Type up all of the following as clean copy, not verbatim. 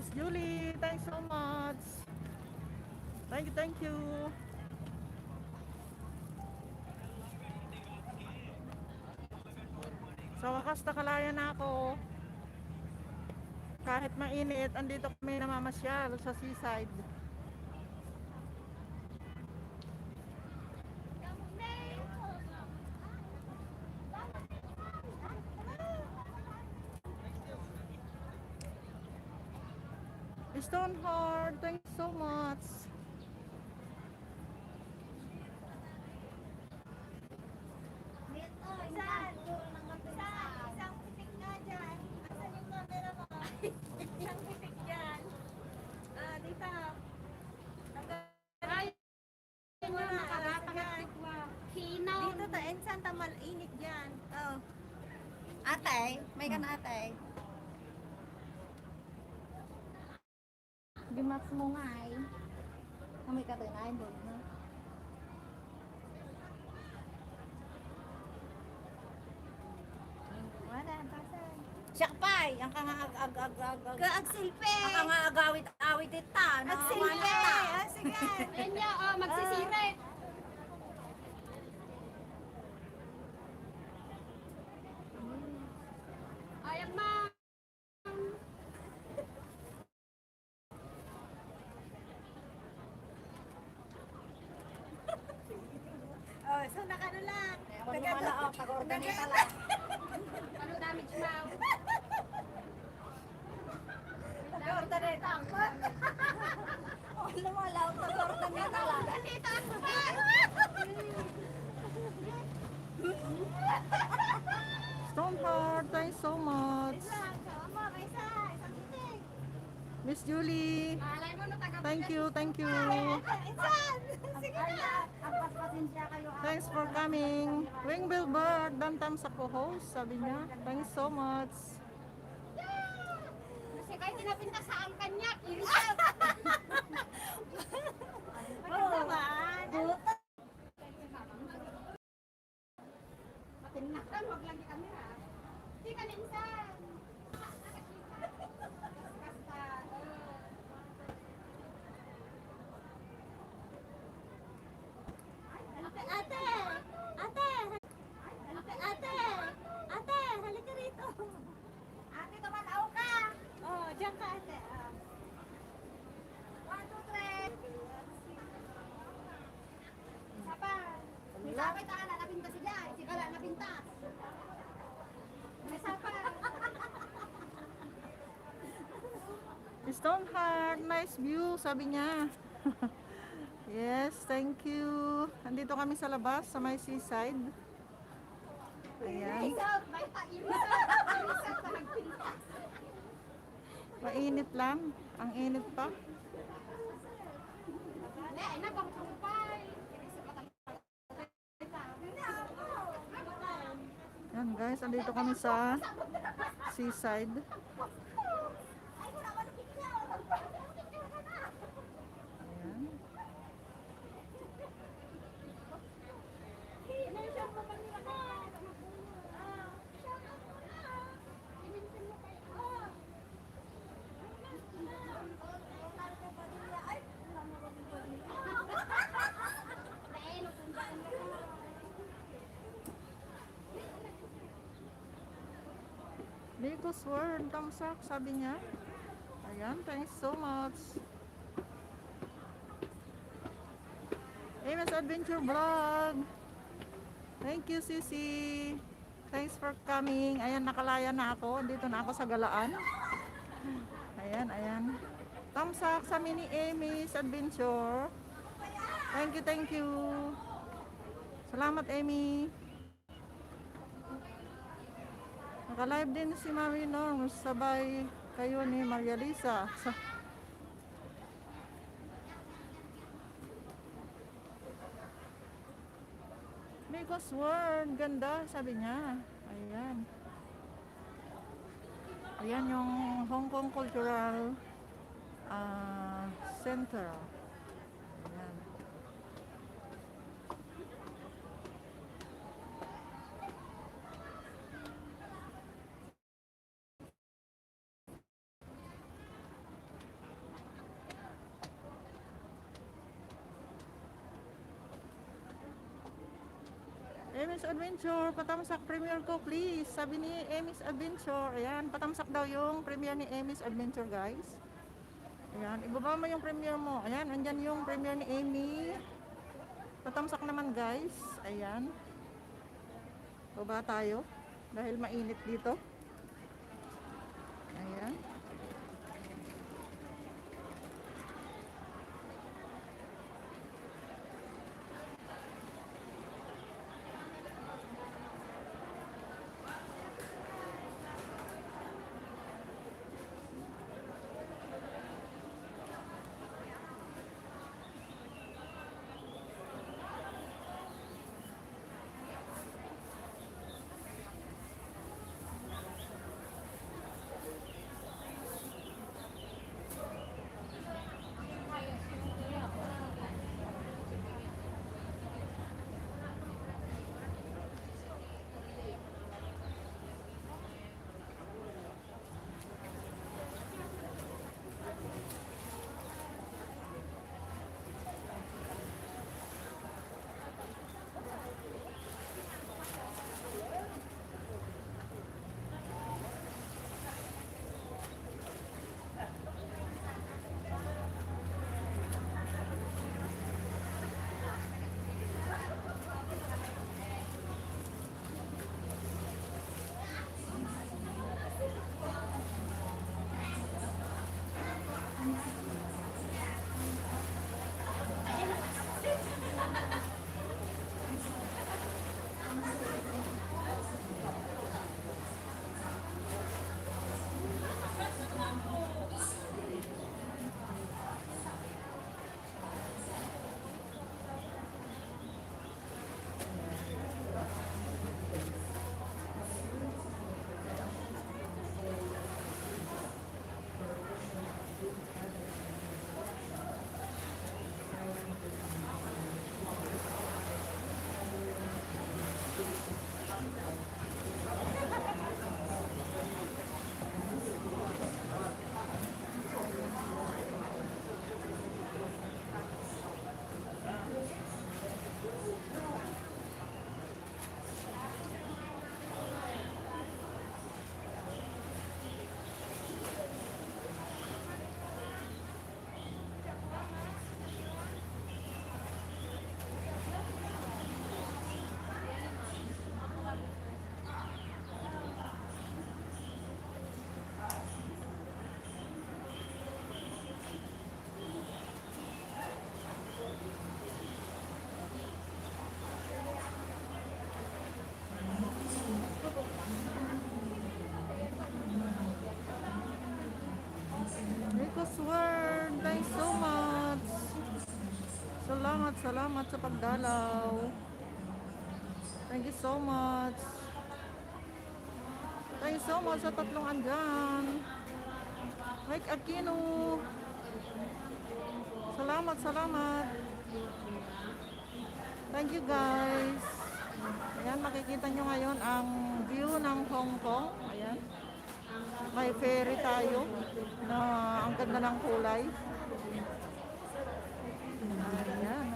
Miss Julie, thanks so much. Thank you, thank you. Sa wakas nakalaya na ako. Kahit mainit, andito kami namamasyal sa seaside. Stoneheart, thanks so much. Isang pitik nga dyan. Asan yung camera mo? Isang pitik dyan. Dito. Ay, mo na. Hinaw. Dito ta, ensan tamal init dyan. Oh. Atay, may kan atay. Gimax mo nga ay. Kami ka din ay, boy na. Wala, pasan. Syakpay, ang kaagsilpe. Ang agawit-awit ita. Agsilpe. Sige. Ayan niya, magsisiret. Ayan ma. Oh, so nakano lang. Pag-organita lang. Ano damage ma? Pag-organita. Oh, lumalaw. Pag-organita lang. Stoneheart, thanks so much. Miss Julie, Malay mo no taga. thank you, thank you. Sige na. Thanks for coming. Wing Billboard, Dantam sa co-host, sabi niya. Thanks so much. Kasi kahit tinapinta sa angkan niya, irisap. Ano naman? Matinaktan, wag lagi kamera. Di ka ninsan. Ate! Ate! Halika rito! Ate, tumanaw ka! Oh, diyan ka ate. 1, 2, 3. Isa pa. Sabi ta na napinta sila. Si kala napinta. Isa pa. Stoneheart, nice view, sabi niya. Yes, thank you. Andito kami sa labas, sa may seaside. Ayan. Irisap, may irisap. Irisap na nagpinta. Mainit lang. Ang init pa. Hindi, ay nabang kumpay. Irisap ka Yan guys, andito kami sa seaside. Ayan. Nico's World, thumbs up, sabi niya. Ayan, thanks so much. Amos Adventure Vlog. Thank you, Sisi. Thanks for coming. Ayan, nakalaya na ako. Dito na ako sa Galaan. Ayan, ayan. Thumbs up sa mini Amy's Adventure. Thank you, thank you. Salamat, Amy. Naka-live din si Mami Norm. Sabay kayo ni Maria Lisa. Nico's World, ganda, sabi niya. Ayan. Ayan yung Hong Kong Cultural Center. Ayan. Emmy's Adventure, patamsak premiere ko please. Sabi ni Emmy's Adventure. Ayan, patamsak daw yung premiere ni Emmy's Adventure guys. Ayan, ibaba mo yung premiere mo. Ayan, andyan yung premiere ni Emmy. Patamsak naman guys. Ayan. Baba tayo. Dahil mainit dito. Ayan. Rico's World, thanks so much. Salamat sa pagdalaw. Thank you so much. Thank you so much sa tatlong andyan. Mike Aquino. Salamat. Thank you guys. Ayan, makikita nyo ngayon ang view ng Hong Kong. Ayan. May ferry tayo na ang ganda ng kulay. Ayan.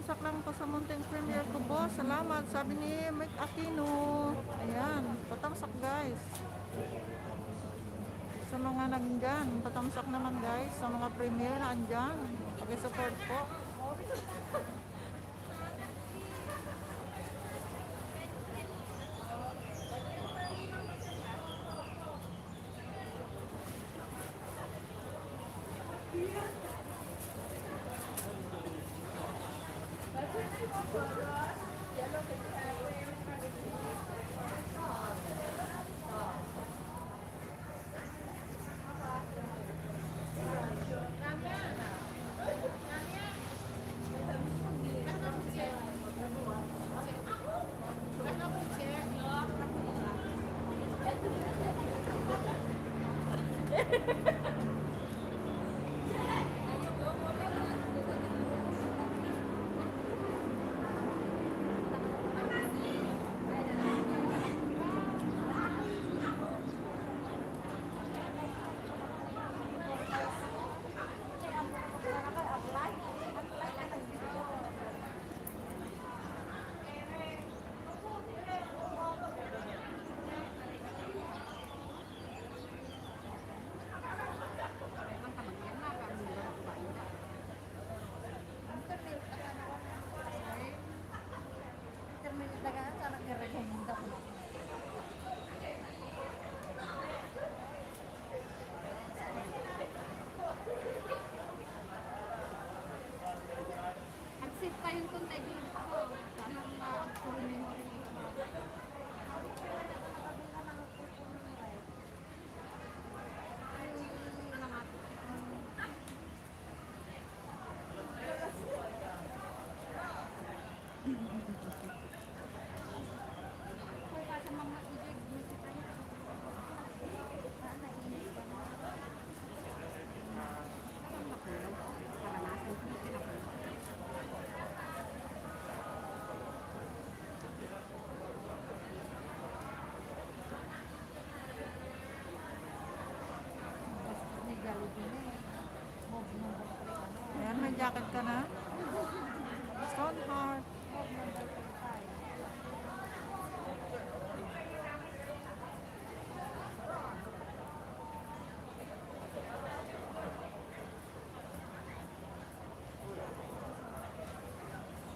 Patamsak lang po sa munting premiere ko, boss. Salamat. Sabi ni Mike Aquino. Ayan. Patamsak, guys. Sa mga nandyan. Patamsak naman, guys. Sa mga premiere na andyan. Pag-support po. Accept pa yung kunta dito. Tanong na puro memory. Ayan, may jacket ka na. Stone Heart.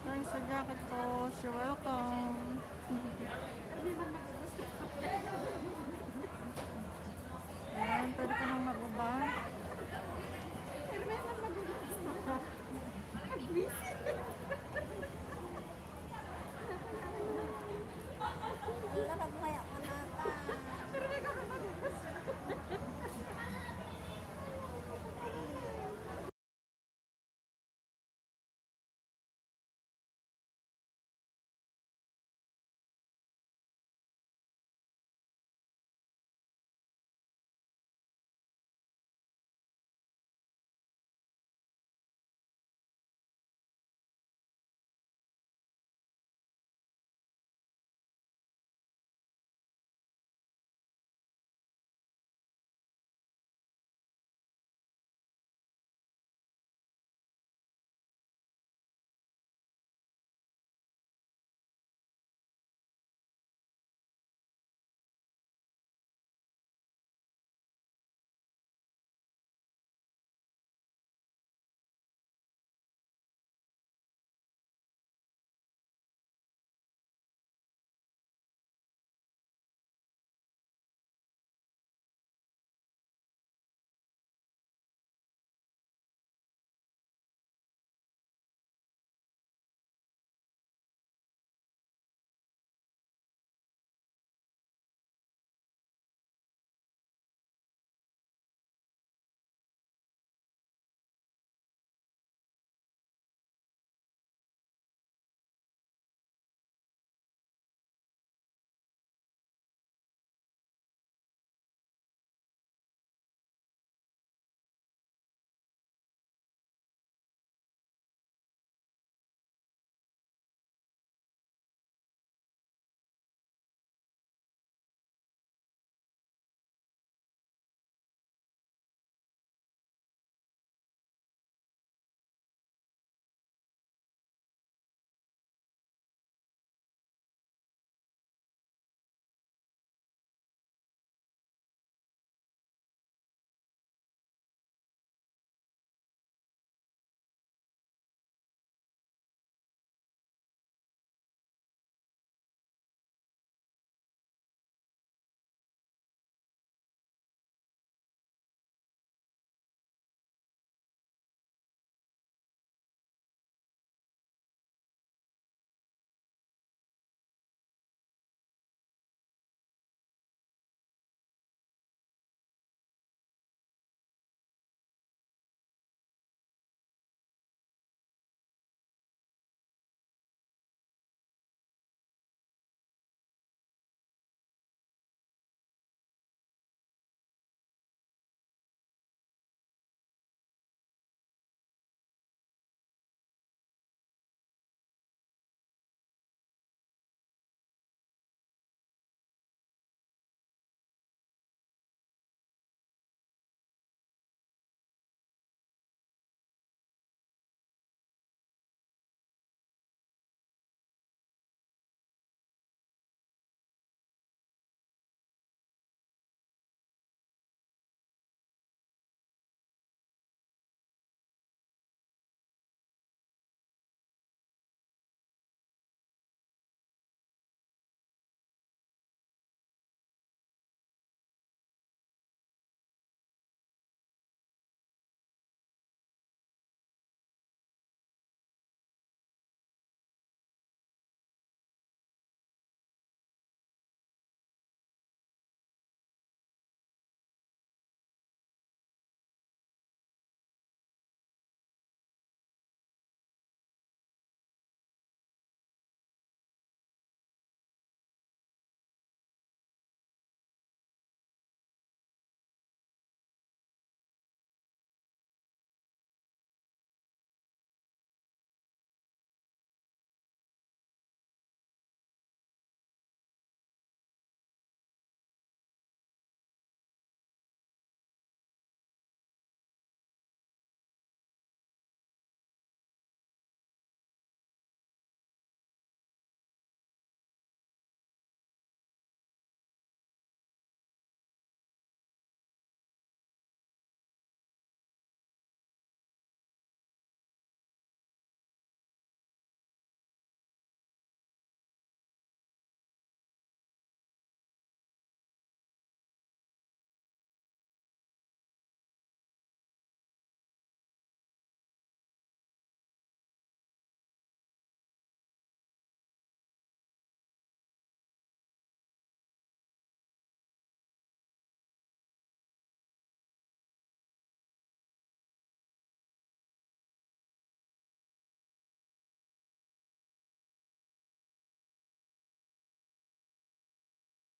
Thanks sa jacket ko. You're welcome.